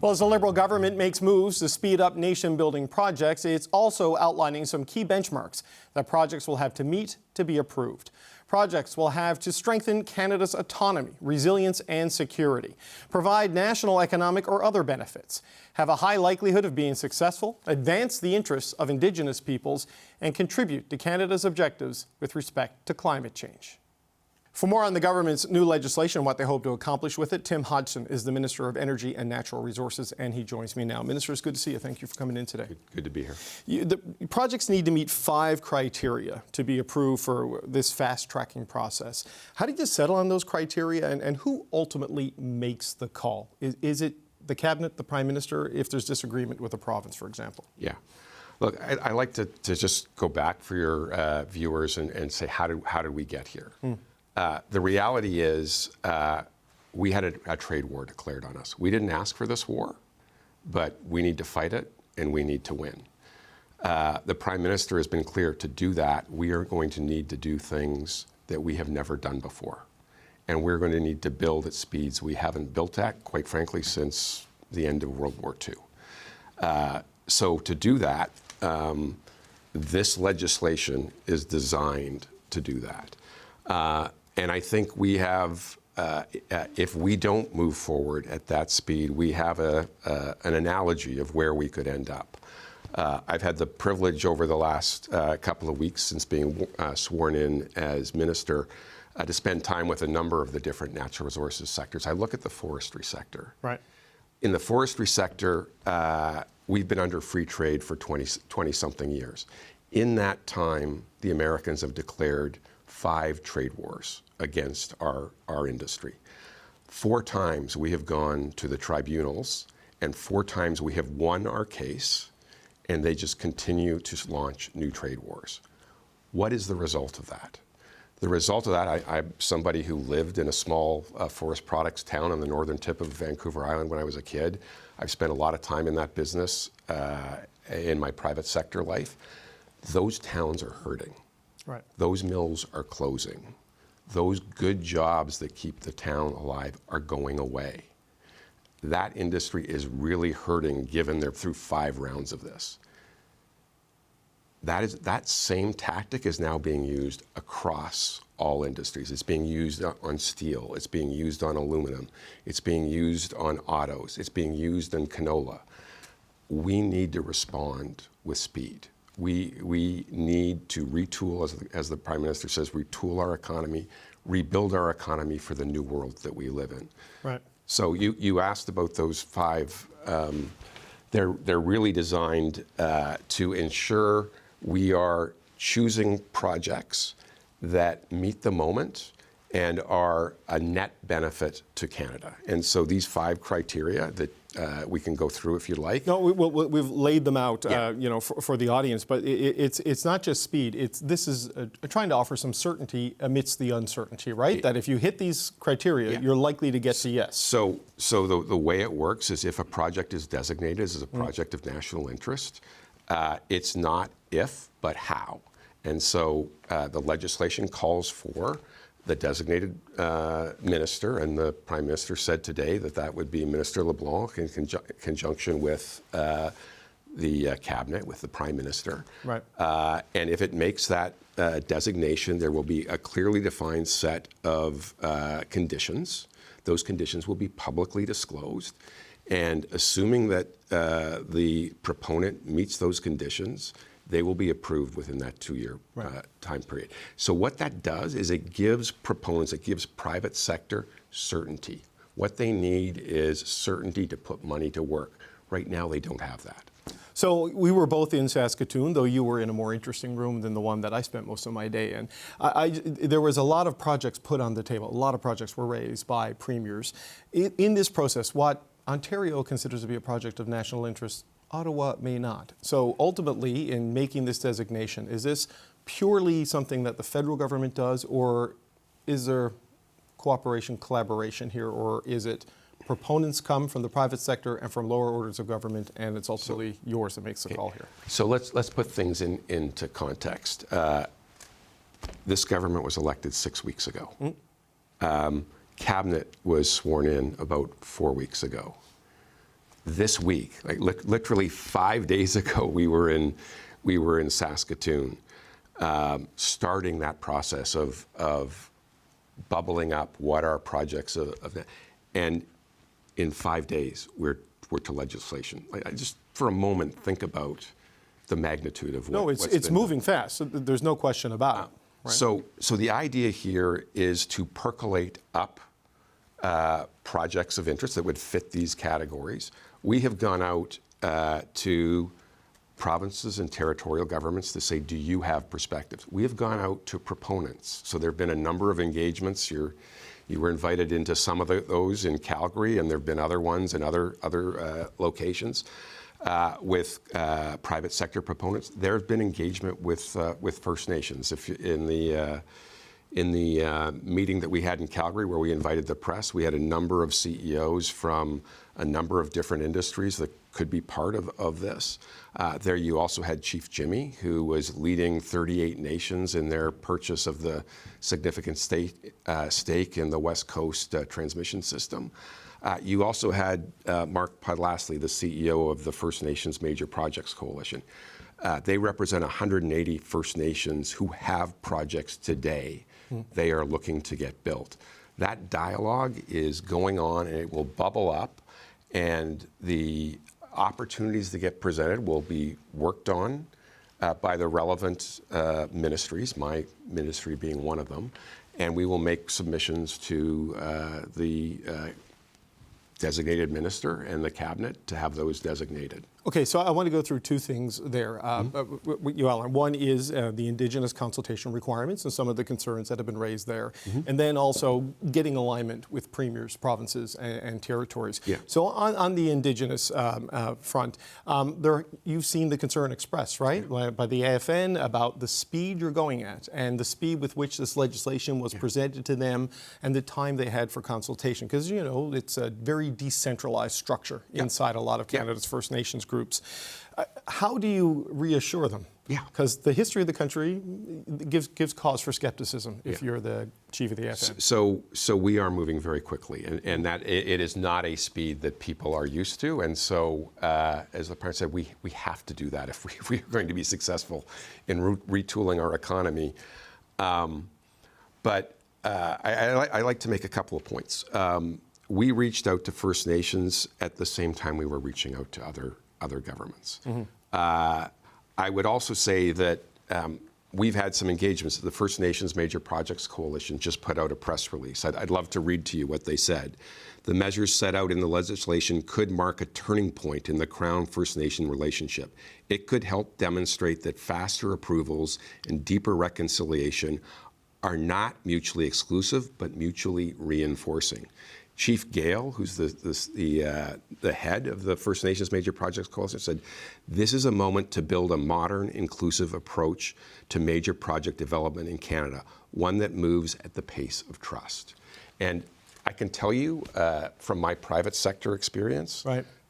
Well, as the Liberal government makes moves to speed up nation-building projects, it's also outlining some key benchmarks that projects will have to meet to be approved. Projects will have to strengthen Canada's autonomy, resilience and security, provide national economic or other benefits, have a high likelihood of being successful, advance the interests of Indigenous peoples, and contribute to Canada's objectives with respect to climate change. For more on the government's new legislation and what they hope to accomplish with it, Tim Hodgson is the Minister of Energy and Natural Resources, and he joins me now. Minister, it's good to see you. Thank you for coming in today. Good to be here. The projects need to meet 5 criteria to be approved for this fast-tracking process. How did you settle on those criteria, and who ultimately makes the call? Is it the Cabinet, the Prime Minister, if there's disagreement with a province, for example? Yeah. Look, I like to just go back for your viewers and say, how did we get here? The reality is we had a trade war declared on us. We didn't ask for this war, but we need to fight it and we need to win. The Prime Minister has been clear to do that. We are going to need to do things that we have never done before. And we're going to need to build at speeds we haven't built at, quite frankly, since the end of World War II. So to do that, this legislation is designed to do that. And I think we have, if we don't move forward at that speed, we have an analogy of where we could end up. I've had the privilege over the last couple of weeks since being sworn in as minister to spend time with a number of the different natural resources sectors. I look at the forestry sector. Right. In the forestry sector, we've been under free trade for 20-something years. In that time, the Americans have declared 5 trade wars against our industry. 4 times we have gone to the tribunals, and 4 times we have won our case, and they just continue to launch new trade wars. What is the result of that? The result of that, I'm somebody who lived in a small forest products town on the northern tip of Vancouver Island when I was a kid. I've spent a lot of time in that business in my private sector life. Those towns are hurting. Right. Those mills are closing. Those good jobs that keep the town alive are going away. That industry is really hurting given they're through 5 rounds of this. That same tactic is now being used across all industries. It's being used on steel. It's being used on aluminum. It's being used on autos. It's being used in canola. We need to respond with speed. We need to retool, as the Prime Minister says, retool our economy, rebuild our economy for the new world that we live in. Right. So you asked about those 5. They're really designed to ensure we are choosing projects that meet the moment and are a net benefit to Canada. And so these 5 criteria that we can go through if you like. No, we've laid them out, for the audience. But it's not just speed. This is trying to offer some certainty amidst the uncertainty, right? That if you hit these criteria, you're likely to get to yes. So the way it works is if a project is designated as a project of national interest, it's not if, but how. And so the legislation calls for the designated minister, and the Prime Minister said today that would be Minister LeBlanc in conjunction with the Cabinet, with the Prime Minister. Right. And if it makes that designation, there will be a clearly defined set of conditions. Those conditions will be publicly disclosed. And assuming that the proponent meets those conditions, they will be approved within that 2-year time period. So what that does is it gives proponents, it gives private sector certainty. What they need is certainty to put money to work. Right now, they don't have that. So we were both in Saskatoon, though you were in a more interesting room than the one that I spent most of my day in. There was a lot of projects put on the table. A lot of projects were raised by premiers. In this process, what Ontario considers to be a project of national interest, Ottawa may not. So ultimately, in making this designation, is this purely something that the federal government does, or is there cooperation, collaboration here, or is it proponents come from the private sector and from lower orders of government, and it's ultimately yours that makes the call here? So let's put things into context. This government was elected 6 weeks ago. Cabinet was sworn in about 4 weeks ago. this week, like literally 5 days ago, we were in Saskatoon, starting that process of bubbling up what are projects of that, and in 5 days we're to legislation. I just for a moment think about the magnitude of what. No, it's moving fast. So there's no question about it. Right? So the idea here is to percolate up projects of interest that would fit these categories. We have gone out to provinces and territorial governments to say, do you have perspectives? We have gone out to proponents. So there have been a number of engagements. You were invited into some of those in Calgary, and there have been other ones in other locations with private sector proponents. There have been engagement with First Nations. In the meeting that we had in Calgary, where we invited the press, we had a number of CEOs from a number of different industries that could be part of this. There you also had Chief Jimmy, who was leading 38 nations in their purchase of the significant stake in the West Coast transmission system. You also had Mark Podlasly, the CEO of the First Nations Major Projects Coalition. They represent 180 First Nations who have projects today they are looking to get built. That dialogue is going on, and it will bubble up, and the opportunities that get presented will be worked on by the relevant ministries, my ministry being one of them, and we will make submissions to the designated minister and the cabinet to have those designated. Okay, so I want to go through two things there. You outlined. One is the Indigenous consultation requirements and some of the concerns that have been raised there, and then also getting alignment with premiers, provinces, and territories. Yeah. So on the Indigenous front, you've seen the concern expressed, right, by the AFN about the speed you're going at and the speed with which this legislation was presented to them and the time they had for consultation. Because, you know, it's a very decentralized structure inside a lot of Canada's First Nations groups. How do you reassure them? Yeah. Because the history of the country gives cause for skepticism if you're the chief of the AFN. So we are moving very quickly, and that it is not a speed that people are used to. And so, as the parent said, we have to do that if we're going to be successful in retooling our economy. But I like to make a couple of points. We reached out to First Nations at the same time we were reaching out to other governments. I would also say that we've had some engagements. The First Nations Major Projects Coalition just put out a press release. I'd love to read to you what they said. The measures set out in the legislation could mark a turning point in the Crown-First Nation relationship. It could help demonstrate that faster approvals and deeper reconciliation are not mutually exclusive, but mutually reinforcing. Chief Gale, who's the head of the First Nations Major Projects Coalition, said, this is a moment to build a modern, inclusive approach to major project development in Canada, one that moves at the pace of trust. And I can tell you from my private sector experience,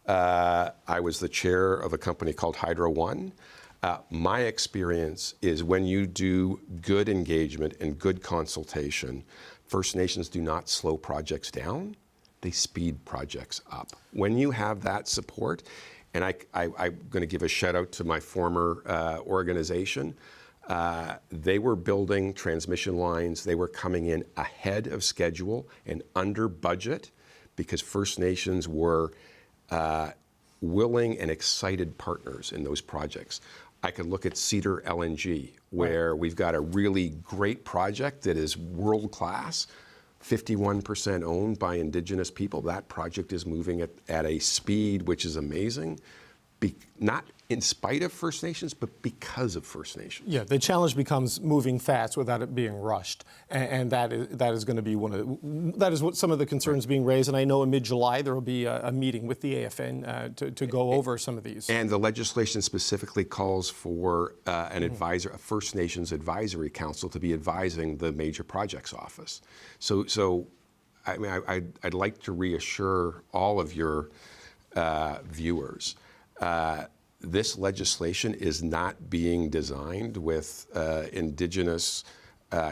I was the chair of a company called Hydro One. My experience is when you do good engagement and good consultation, First Nations do not slow projects down, they speed projects up. When you have that support, and I'm going to give a shout out to my former organization, they were building transmission lines, they were coming in ahead of schedule and under budget because First Nations were willing and excited partners in those projects. I could look at Cedar LNG, where we've got a really great project that is world-class, 51% owned by Indigenous people. That project is moving at a speed which is amazing, not in spite of First Nations, but because of First Nations. Yeah, the challenge becomes moving fast without it being rushed, and that is going to be that is what some of the concerns being raised. And I know in mid-July there will be a meeting with the AFN to go over some of these. And the legislation specifically calls for a First Nations advisory council to be advising the Major Projects Office. So I mean, I'd like to reassure all of your viewers. This legislation is not being designed with Indigenous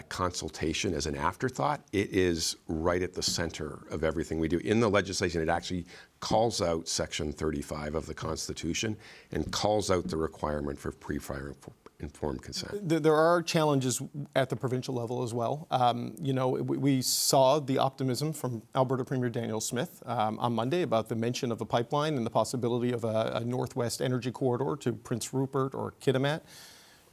consultation as an afterthought. It is right at the center of everything we do. In the legislation, it actually calls out Section 35 of the Constitution and calls out the requirement for pre-prior informed consent. There are challenges at the provincial level as well. We saw the optimism from Alberta Premier Daniel Smith on Monday about the mention of a pipeline and the possibility of a Northwest Energy Corridor to Prince Rupert or Kitimat.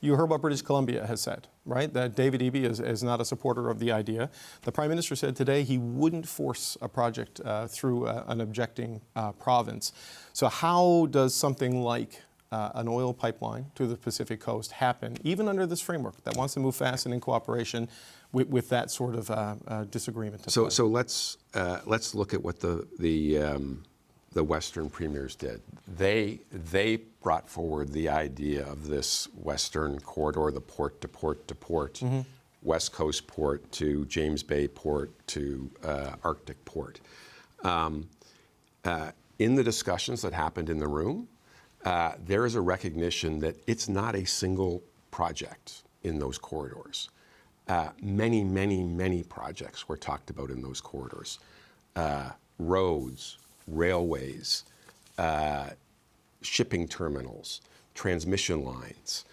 You heard what British Columbia has said, right? That David Eby is not a supporter of the idea. The Prime Minister said today he wouldn't force a project through an objecting province. So how does something like an oil pipeline to the Pacific Coast happen, even under this framework that wants to move fast and in cooperation with that sort of disagreement? So let's look at what the Western premiers did. They brought forward the idea of this Western corridor, the port to port to port, West Coast port to James Bay port to Arctic port. In the discussions that happened in the room, there is a recognition that it's not a single project in those corridors. Many, many, many projects were talked about in those corridors. Roads, railways, shipping terminals, transmission lines.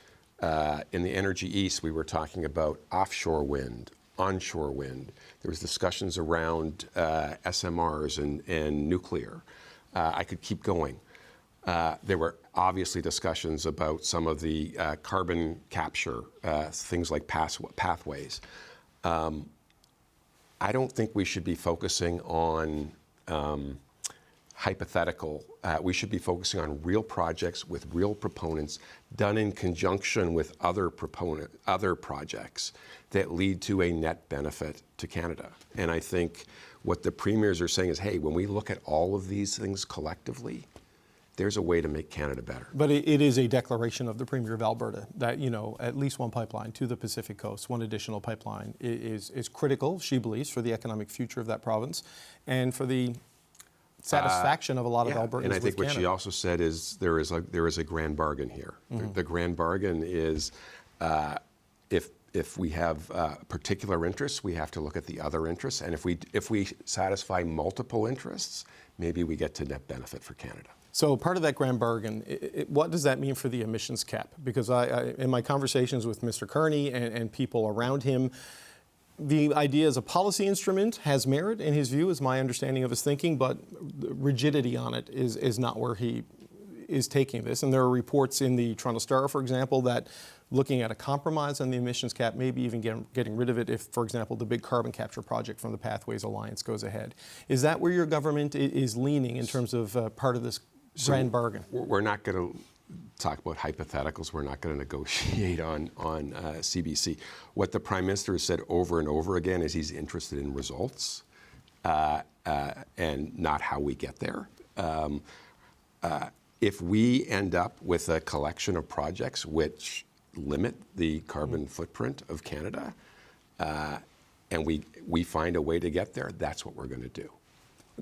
In the Energy East, we were talking about offshore wind, onshore wind. There was discussions around SMRs and nuclear. I could keep going. There were obviously discussions about some of the carbon capture, things like pathways. I don't think we should be focusing on hypothetical. We should be focusing on real projects with real proponents done in conjunction with other projects that lead to a net benefit to Canada. And I think what the premiers are saying is, hey, when we look at all of these things collectively, there's a way to make Canada better. But it is a declaration of the Premier of Alberta that, at least one pipeline to the Pacific Coast, one additional pipeline is critical, she believes, for the economic future of that province and for the satisfaction of a lot of Albertans. And I think what Canada. she also said is there is a grand bargain here. The grand bargain is if we have particular interests, we have to look at the other interests, and if we satisfy multiple interests, maybe we get to net benefit for Canada. So part of that grand bargain, what does that mean for the emissions cap? Because I in my conversations with Mr. Carney and people around him, the idea as a policy instrument has merit in his view, is my understanding of his thinking, but the rigidity on it is not where he is taking this. And there are reports in the Toronto Star, for example, that looking at a compromise on the emissions cap, maybe even getting rid of it if, for example, the big carbon capture project from the Pathways Alliance goes ahead. Is that where your government is leaning in terms of part of this grand bargain? We're not going to talk about hypotheticals. We're not going to negotiate on CBC. What the Prime Minister has said over and over again is he's interested in results and not how we get there. If we end up with a collection of projects which limit the carbon footprint of Canada, and we find a way to get there, that's what we're going to do.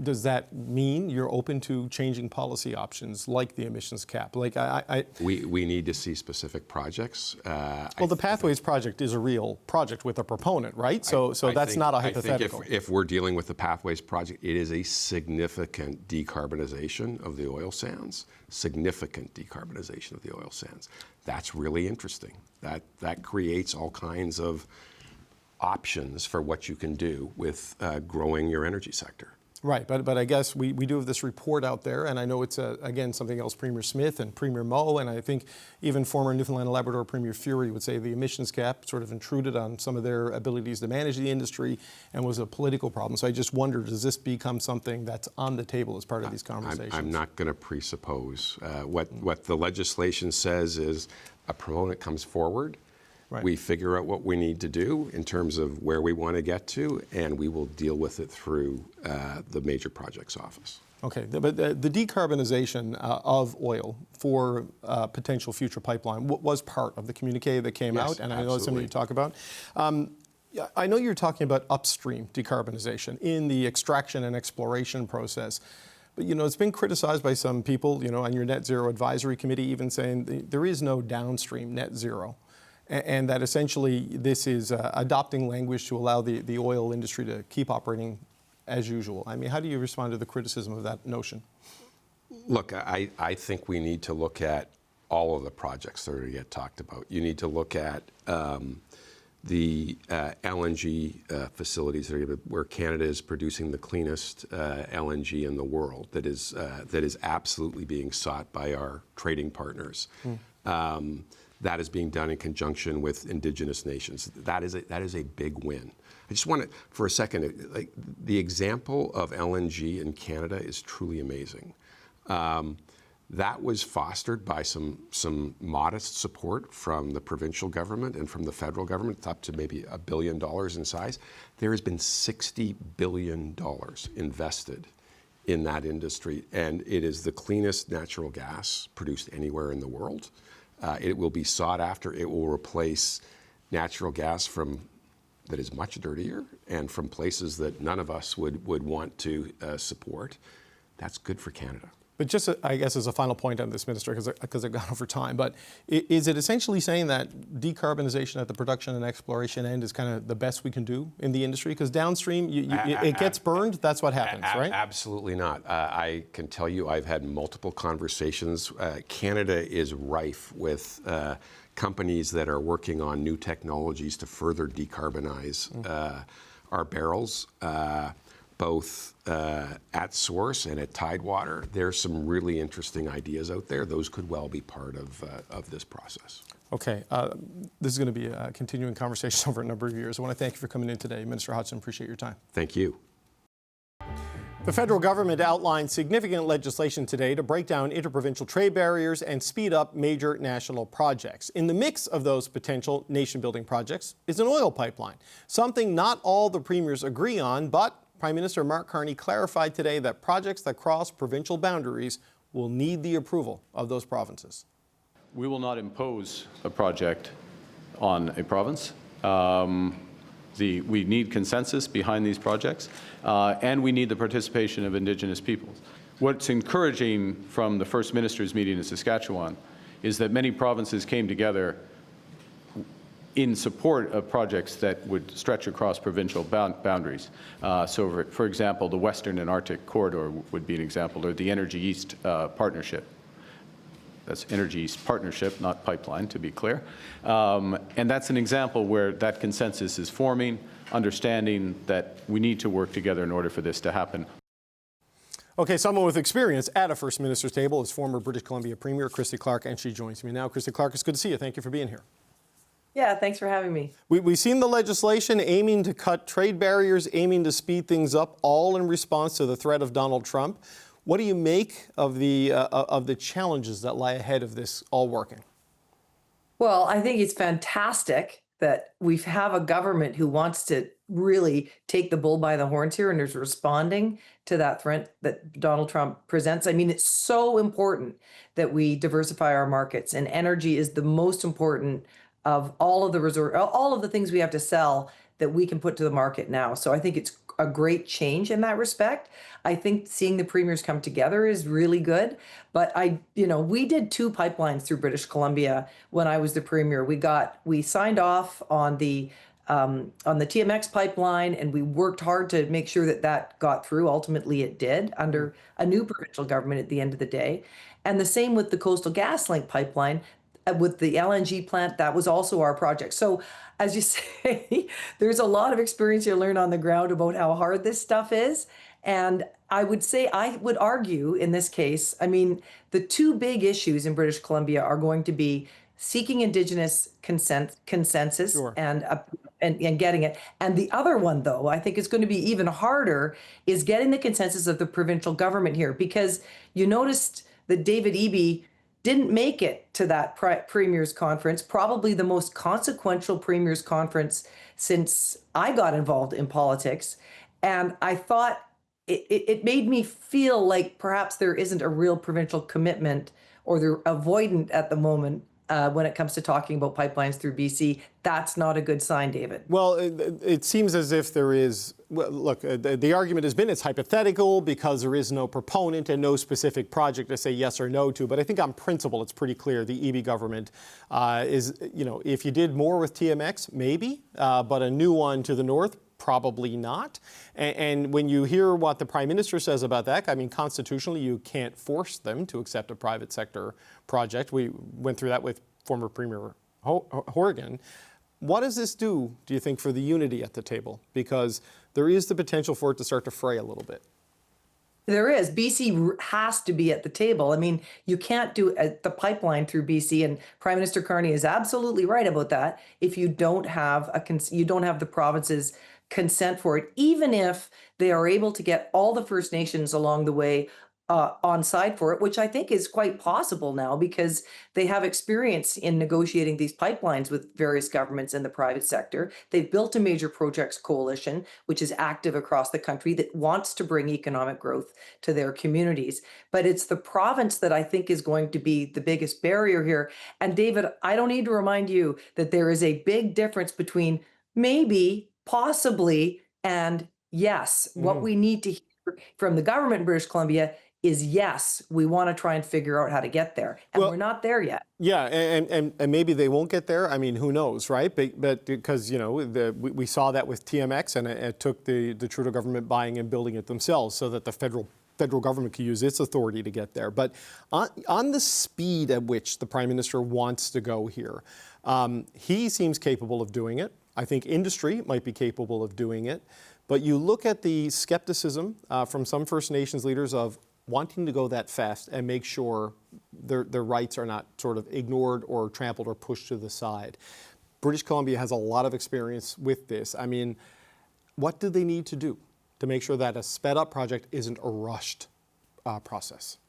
Does that mean you're open to changing policy options like the emissions cap? Like we need to see specific projects. Well, the Pathways project is a real project with a proponent, right? So that's not a hypothetical. I think if we're dealing with the Pathways project, it is a significant decarbonization of the oil sands. Significant decarbonization of the oil sands. That's really interesting. That creates all kinds of options for what you can do with growing your energy sector. Right, but I guess we do have this report out there, and I know it's, again, something else Premier Smith and Premier Moe, and I think even former Newfoundland and Labrador Premier Fury would say the emissions cap sort of intruded on some of their abilities to manage the industry and was a political problem. So I just wonder, does this become something that's on the table as part of these conversations? I'm not going to presuppose. What the legislation says is a proponent comes forward, right. We figure out what we need to do in terms of where we want to get to, and we will deal with it through the Major Projects Office. Okay, but the decarbonization of oil for potential future pipeline was part of the communique that came out, and I know it's something you talk about. I know you're talking about upstream decarbonization in the extraction and exploration process. But, it's been criticized by some people, on your net zero advisory committee, even saying there is no downstream net zero. and that essentially this is adopting language to allow the oil industry to keep operating as usual. I mean, how do you respond to the criticism of that notion? Look, I think we need to look at all of the projects that are going to get talked about. You need to look at the LNG facilities where Canada is producing the cleanest LNG in the world that is absolutely being sought by our trading partners. That is being done in conjunction with Indigenous nations. That is a big win. I just want to, for a second, like the example of LNG in Canada is truly amazing. That was fostered by some modest support from the provincial government and from the federal government, up to maybe $1 billion in size. There has been $60 billion invested in that industry, and it is the cleanest natural gas produced anywhere in the world. It will be sought after. It will replace natural gas that is much dirtier and from places that none of us would want to support. That's good for Canada. But just, I guess, as a final point on this, Minister, because I've gone over time, but is it essentially saying that decarbonization at the production and exploration end is kind of the best we can do in the industry? Because downstream, it gets burned, that's what happens, right? Absolutely not. I can tell you I've had multiple conversations. Canada is rife with companies that are working on new technologies to further decarbonize our barrels. Both at source and at Tidewater. There's some really interesting ideas out there. Those could well be part of this process. Okay, this is going to be a continuing conversation over a number of years. I want to thank you for coming in today. Minister Hodgson, appreciate your time. Thank you. The federal government outlined significant legislation today to break down interprovincial trade barriers and speed up major national projects. In the mix of those potential nation-building projects is an oil pipeline, something not all the premiers agree on, but Prime Minister Mark Carney clarified today that projects that cross provincial boundaries will need the approval of those provinces. We will not impose a project on a province. We need consensus behind these projects, and we need the participation of Indigenous peoples. What's encouraging from the First Minister's meeting in Saskatchewan is that many provinces came together in support of projects that would stretch across provincial boundaries. So, for example, the Western and Arctic Corridor would be an example, or the Energy East Partnership. That's Energy East Partnership, not pipeline, to be clear. And that's an example where that consensus is forming, understanding that we need to work together in order for this to happen. Okay, someone with experience at a First Minister's table is former British Columbia Premier Christy Clark, and she joins me now. Christy Clark, it's good to see you. Thank you for being here. Yeah, thanks for having me. We've seen the legislation aiming to cut trade barriers, aiming to speed things up, all in response to the threat of Donald Trump. What do you make of the challenges that lie ahead of this all working? Well, I think it's fantastic that we have a government who wants to really take the bull by the horns here and is responding to that threat that Donald Trump presents. I mean, it's so important that we diversify our markets, and energy is the most important of all of the things we have to sell that we can put to the market now. So I think it's a great change in that respect. I think seeing the premiers come together is really good. But we did 2 pipelines through British Columbia when I was the premier. We signed off on the TMX pipeline, and we worked hard to make sure that got through. Ultimately, it did under a new provincial government at the end of the day. And the same with the Coastal GasLink pipeline. With the LNG plant, that was also our project. So, as you say, there's a lot of experience you learn on the ground about how hard this stuff is. And I would argue in this case, I mean, the 2 big issues in British Columbia are going to be seeking Indigenous consensus Sure. and getting it. And the other one, though, I think is going to be even harder, is getting the consensus of the provincial government here. Because you noticed that David Eby didn't make it to that Premier's Conference, probably the most consequential Premier's Conference since I got involved in politics. And I thought it made me feel like perhaps there isn't a real provincial commitment, or they're avoidant at the moment when it comes to talking about pipelines through BC. That's not a good sign, David. Well, it seems as if there is Well, look, the argument has been it's hypothetical because there is no proponent and no specific project to say yes or no to. But I think on principle, it's pretty clear the EB government is, if you did more with TMX, maybe, but a new one to the north, probably not. And when you hear what the Prime Minister says about that, I mean, constitutionally, you can't force them to accept a private sector project. We went through that with former Premier Horgan. What does this do you think, for the unity at the table? Because there is the potential for it to start to fray a little bit. There is. BC has to be at the table. I mean, you can't do the pipeline through BC, and Prime Minister Carney is absolutely right about that. If you don't have the province's consent for it, even if they are able to get all the First Nations along the way on side for it, which I think is quite possible now because they have experience in negotiating these pipelines with various governments in the private sector. They've built a major projects coalition, which is active across the country, that wants to bring economic growth to their communities. But it's the province that I think is going to be the biggest barrier here. And David, I don't need to remind you that there is a big difference between maybe, possibly, and yes. What we need to hear from the government in British Columbia is yes, we want to try and figure out how to get there. And we're not there yet. Yeah, and maybe they won't get there. I mean, who knows, right? But because, we saw that with TMX, and it took the Trudeau government buying and building it themselves so that the federal government could use its authority to get there. But on the speed at which the Prime Minister wants to go here, he seems capable of doing it. I think industry might be capable of doing it. But you look at the skepticism from some First Nations leaders of wanting to go that fast and make sure their rights are not sort of ignored or trampled or pushed to the side. British Columbia has a lot of experience with this. I mean, what do they need to do to make sure that a sped up project isn't a rushed process?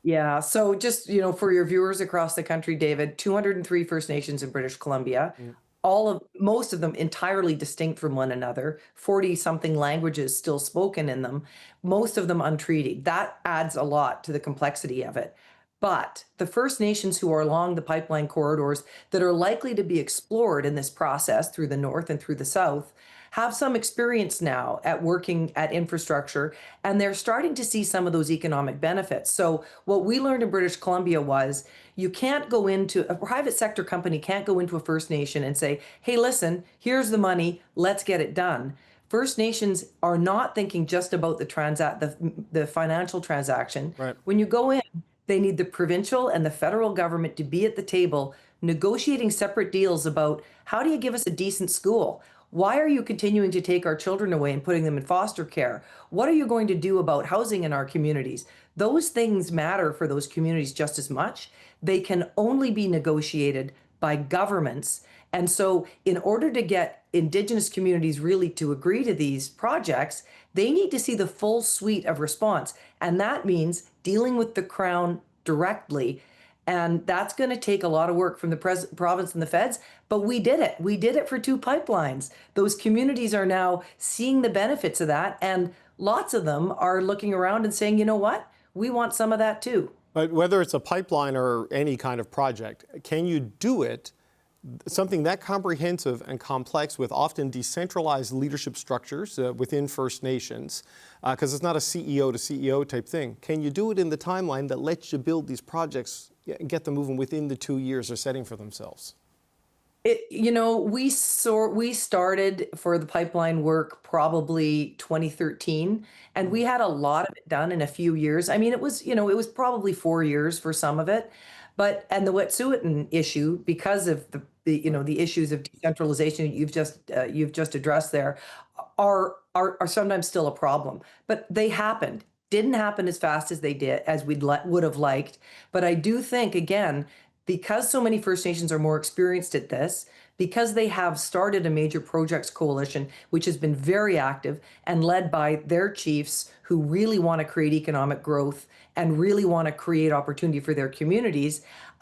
Yeah, so just, for your viewers across the country, David, 203 First Nations in British Columbia. Most of them entirely distinct from one another, 40-something languages still spoken in them, most of them untreated. That adds a lot to the complexity of it. But the First Nations who are along the pipeline corridors that are likely to be explored in this process through the north and through the south have some experience now at working at infrastructure, and they're starting to see some of those economic benefits. So what we learned in British Columbia was a private sector company can't go into a First Nation and say, hey, listen, here's the money, let's get it done. First Nations are not thinking just about the financial transaction. Right. When you go in, they need the provincial and the federal government to be at the table negotiating separate deals about how do you give us a decent school? Why are you continuing to take our children away and putting them in foster care? What are you going to do about housing in our communities? Those things matter for those communities just as much. They can only be negotiated by governments. And so in order to get Indigenous communities really to agree to these projects, they need to see the full suite of response. And that means dealing with the Crown directly. And that's going to take a lot of work from the province and the feds, but we did it. We did it for 2 pipelines. Those communities are now seeing the benefits of that, and lots of them are looking around and saying, you know what, we want some of that too. But whether it's a pipeline or any kind of project, can you do it, something that comprehensive and complex with often decentralized leadership structures within First Nations, because it's not a CEO to CEO type thing. Can you do it in the timeline that lets you build these projects and get them moving within the 2 years they're setting for themselves? We started for the pipeline work probably 2013, and we had a lot of it done in a few years. I mean, it was probably 4 years for some of it. And the Wet'suwet'en issue, because of the issues of decentralization you've just addressed there, are sometimes still a problem. But they happened. Didn't happen as fast as they did, as would have liked. But I do think, again, because so many First Nations are more experienced at this, because they have started a major projects coalition, which has been very active and led by their chiefs who really want to create economic growth and really want to create opportunity for their communities,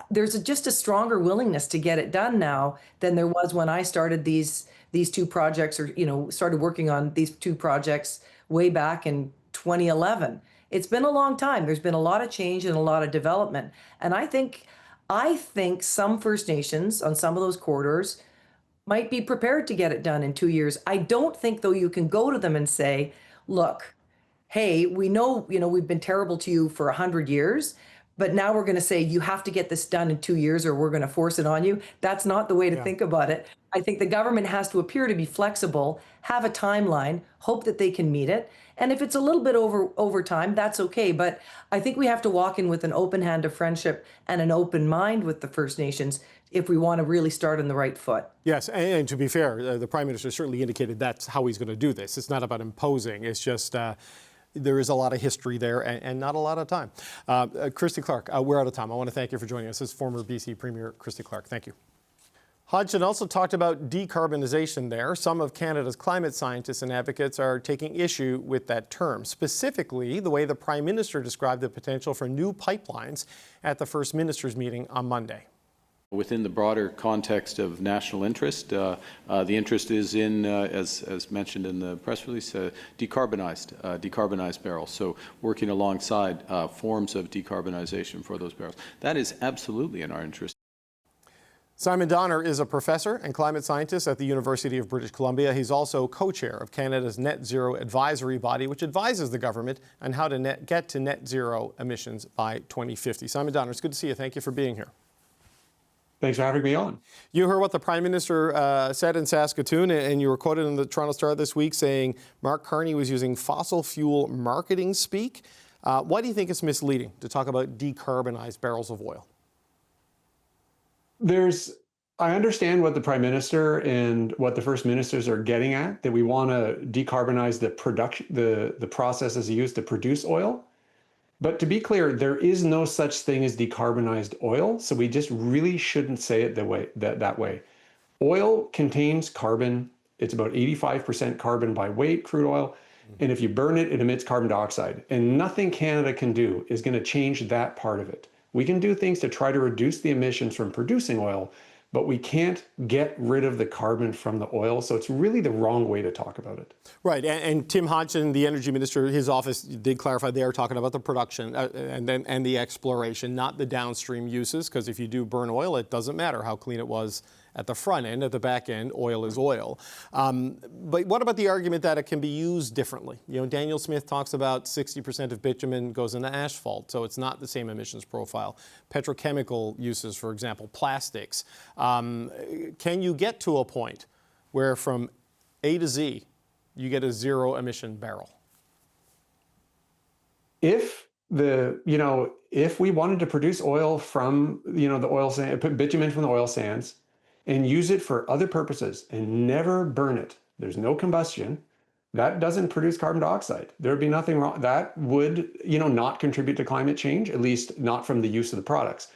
there's just a stronger willingness to get it done now than there was when I started these 2 projects, or started working on these 2 projects way back in 2011. It's been a long time. There's been a lot of change and a lot of development. And I think some First Nations on some of those corridors might be prepared to get it done in 2 years. I don't think, though, you can go to them and say, look, hey, we know, we've been terrible to you for 100 years, but now we're going to say you have to get this done in 2 years or we're going to force it on you. That's not the way to think about it. I think the government has to appear to be flexible, have a timeline, hope that they can meet it. And if it's a little bit over time, that's okay. But I think we have to walk in with an open hand of friendship and an open mind with the First Nations if we want to really start on the right foot. Yes, and to be fair, the Prime Minister certainly indicated that's how he's going to do this. It's not about imposing. It's just there is a lot of history there and not a lot of time. Christy Clark, we're out of time. I want to thank you for joining us. This is former BC Premier Christy Clark. Thank you. Hodgson also talked about decarbonization there. Some of Canada's climate scientists and advocates are taking issue with that term, specifically the way the Prime Minister described the potential for new pipelines at the First Minister's meeting on Monday. Within the broader context of national interest, the interest is in, as mentioned in the press release, decarbonized barrels. So working alongside forms of decarbonization for those barrels. That is absolutely in our interest. Simon Donner is a professor and climate scientist at the University of British Columbia. He's also co-chair of Canada's Net Zero Advisory Body, which advises the government on how to get to net zero emissions by 2050. Simon Donner, it's good to see you. Thank you for being here. Thanks for having me on. You heard what the Prime Minister said in Saskatoon, and you were quoted in the Toronto Star this week saying Mark Carney was using fossil fuel marketing speak. Why do you think it's misleading to talk about decarbonized barrels of oil? I understand what the Prime Minister and what the First Ministers are getting at, that we want to decarbonize the production, the processes used to produce oil. But to be clear, there is no such thing as decarbonized oil, so we just really shouldn't say it that way. Oil contains carbon. It's about 85% carbon by weight, crude oil. And if you burn it, it emits carbon dioxide. And nothing Canada can do is going to change that part of it. We can do things to try to reduce the emissions from producing oil, but we can't get rid of the carbon from the oil. So it's really the wrong way to talk about it. Right. And Tim Hodgson, the energy minister, his office did clarify they are talking about the production and the exploration, not the downstream uses, because if you do burn oil, it doesn't matter how clean it was at the front end. At the back end, oil is oil. But what about the argument that it can be used differently? You know, Daniel Smith talks about 60% of bitumen goes into asphalt, so it's not the same emissions profile. Petrochemical uses, for example, plastics. Can you get to a point where from A to Z, you get a zero emission barrel? If we wanted to produce oil from, the oil sand, put bitumen from the oil sands and use it for other purposes and never burn it, there's no combustion, that doesn't produce carbon dioxide. There would be nothing wrong. That would, not contribute to climate change, at least not from the use of the products.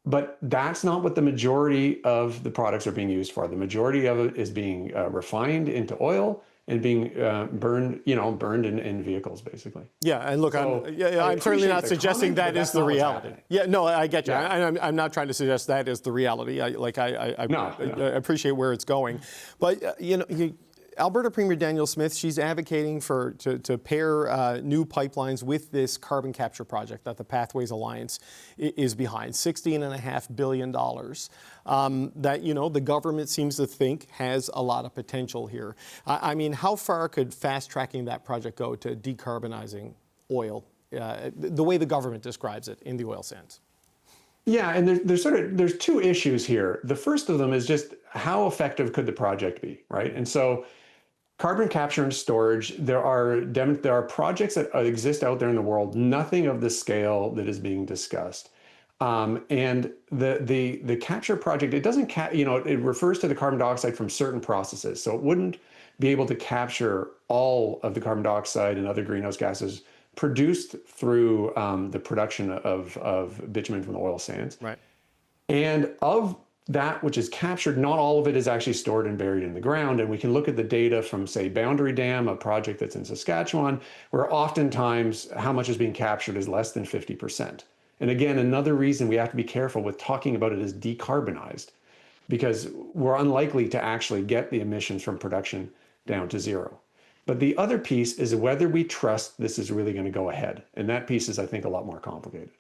But that's not what the majority of the products are being used for. The majority of it is being refined into oil and being burned in vehicles, basically. Yeah, and look, I'm certainly not suggesting that is the reality. Yeah, no, I get you. Yeah. I'm not trying to suggest that is the reality. I appreciate where it's going, but Alberta Premier Daniel Smith, she's advocating to pair new pipelines with this carbon capture project that the Pathways Alliance is behind, $16.5 billion that, the government seems to think has a lot of potential here. I mean, how far could fast-tracking that project go to decarbonizing oil, the way the government describes it in the oil sands? Yeah, and there's two issues here. The first of them is just how effective could the project be, right? And so carbon capture and storage, there are projects that exist out there in the world, nothing of the scale that is being discussed. And the capture project, it doesn't, it refers to the carbon dioxide from certain processes. So it wouldn't be able to capture all of the carbon dioxide and other greenhouse gases produced through the production of bitumen from the oil sands. Right. And of that which is captured, not all of it is actually stored and buried in the ground. And we can look at the data from, say, Boundary Dam, a project that's in Saskatchewan, where oftentimes how much is being captured is less than 50%. And again, another reason we have to be careful with talking about it as decarbonized, because we're unlikely to actually get the emissions from production down to zero. But the other piece is whether we trust this is really going to go ahead. And that piece is, I think, a lot more complicated.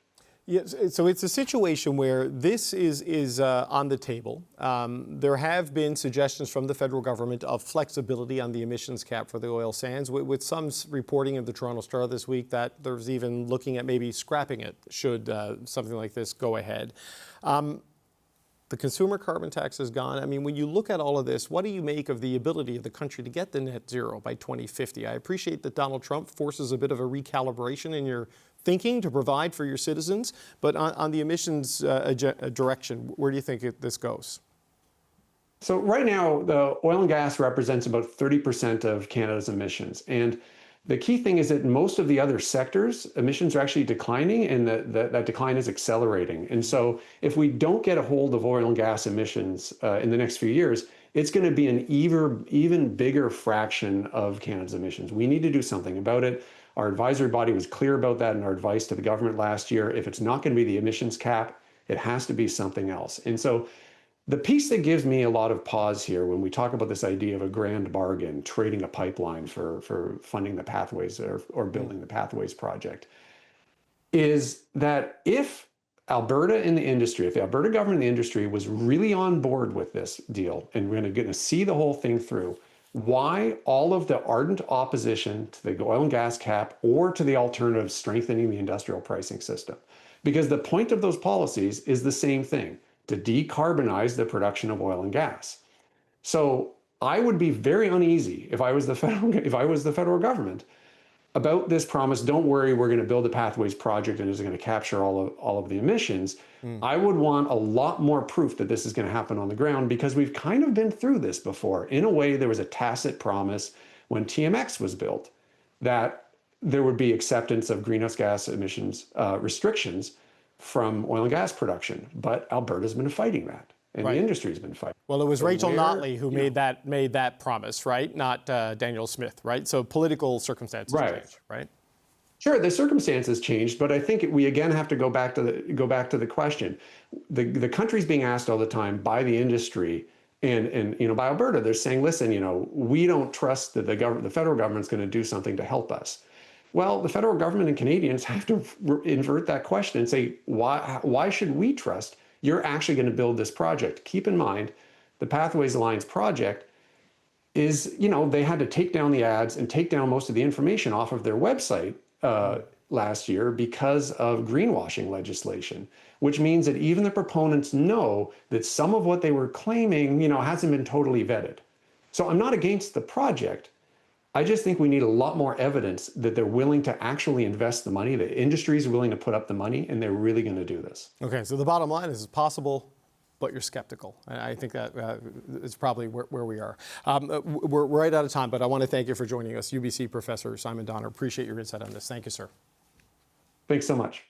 Yes, so it's a situation where this is on the table. There have been suggestions from the federal government of flexibility on the emissions cap for the oil sands, with some reporting in the Toronto Star this week that there's even looking at maybe scrapping it should something like this go ahead. The consumer carbon tax is gone. I mean, when you look at all of this, what do you make of the ability of the country to get to net zero by 2050? I appreciate that Donald Trump forces a bit of a recalibration in your thinking to provide for your citizens, but on the emissions direction, where do you think this goes? So right now, the oil and gas represents about 30% of Canada's emissions. And the key thing is that most of the other sectors, emissions are actually declining, and that decline is accelerating. And so if we don't get a hold of oil and gas emissions in the next few years, it's going to be an even bigger fraction of Canada's emissions. We need to do something about it. Our advisory body was clear about that in our advice to the government last year. If it's not going to be the emissions cap, it has to be something else. And so the piece that gives me a lot of pause here when we talk about this idea of a grand bargain, trading a pipeline for funding the Pathways or building the Pathways project, is that if Alberta and the industry, if the Alberta government and the industry was really on board with this deal and we're going to see the whole thing through, why all of the ardent opposition to the oil and gas cap or to the alternative strengthening the industrial pricing system? Because the point of those policies is the same thing, to decarbonize the production of oil and gas. So I would be very uneasy if I was the federal government about this promise. Don't worry, we're going to build a Pathways project and it's going to capture all of the emissions. I would want a lot more proof that this is going to happen on the ground, because we've kind of been through this before. In a way, there was a tacit promise when TMX was built that there would be acceptance of greenhouse gas emissions restrictions from oil and gas production. But Alberta's been fighting that, and the industry's been fighting. Well, it was Rachel Notley who made that promise, right? Not Daniel Smith, right? So political circumstances changed, right? Sure, the circumstances changed, but I think we again have to go back to the question. The country's being asked all the time by the industry and by Alberta. They're saying, listen, we don't trust that the federal government's going to do something to help us. Well, the federal government and Canadians have to invert that question and say, why should we trust you're actually going to build this project? Keep in mind, the Pathways Alliance project is, they had to take down the ads and take down most of the information off of their website last year because of greenwashing legislation, which means that even the proponents know that some of what they were claiming, hasn't been totally vetted. So I'm not against the project. I just think we need a lot more evidence that they're willing to actually invest the money, the industry is willing to put up the money, and they're really going to do this. Okay, so the bottom line is it's possible, but you're skeptical. And I think that is probably where we are. We're right out of time, but I want to thank you for joining us, UBC Professor Simon Donner. Appreciate your insight on this. Thank you, sir. Thanks so much.